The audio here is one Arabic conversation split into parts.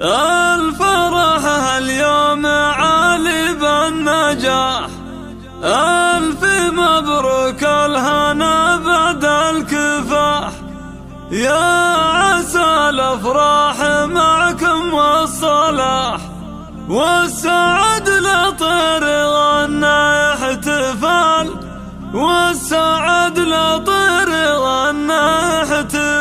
الفرح اليوم عالي بالنجاح، ألف مبروك الهنا بعد الكفاح، يا عسى الأفراح معكم والصلاح، والسعد لطير غنى احتفال، والسعد لطير غنى احتفال.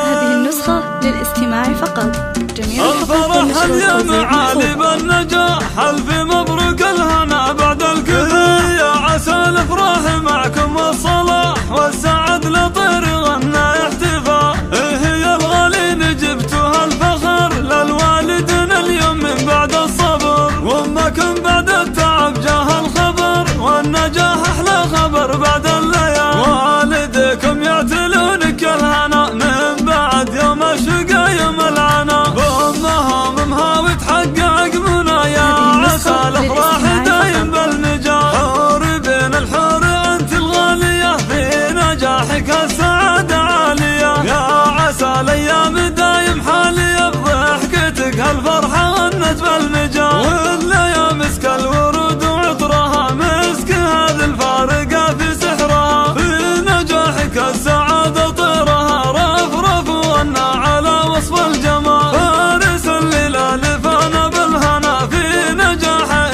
هذه النسخة للاستماع فقط. جميع الفرح اليوم عالي بالنجاح، ألف مبروك الهنا بعد الكفاح، يا عسى الأفراح معكم والصلاح، والسعد لطير غنى احتفال. هي الغالين جبتوها الفخر للوالدين اليوم من بعد الصبر، وامكم بعد التعب جاه الخبر، والنجاح احلى خبر بعد الليالي، والديكم يعتلونك الهنا من بعد يوم الشقا يوم العنا، بامها ممها وتحقق منى، يا عسى الافراح دايم بالنجاح، حور بين الحور انت الغاليه، في نجاحك السعاده عاليه، يا عسى الايام دايم حاليه، بضحكتك هالفرحه غنت بالمجال، والليام مسك الورود وعطرها، مسك هذه الفارقه في سحرها، في نجاحك السعاده طيرها، رفرف وغنى على وصف الجمال، فارس الليل فانا بالهنا، في نجاحه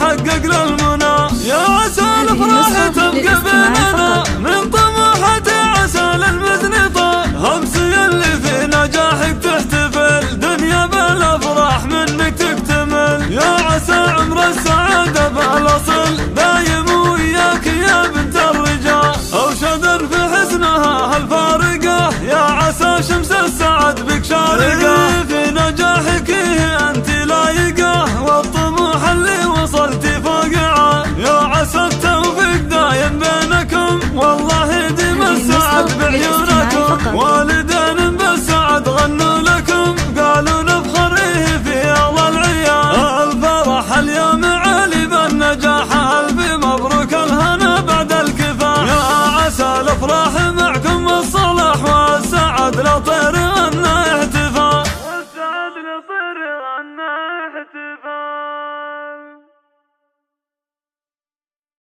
حقق للمنى، يا عسى الافراح تبقى بيننا، من طموحة عسى للمزنطة، همسي اللي في نجاحك تحتفل، دنيا بالافراح منك تكتمل، يا عسى عمر السعادة بالاصل دايم وياك يا بنت الرجال، او شذر في حسنها هالفارقة، يا عسى شمس السعد بك شارقة، في نجاحك انت لايقة، والطموح اللي وصلتي فوقعه، يا عسى التوفيق دايم بينكم والله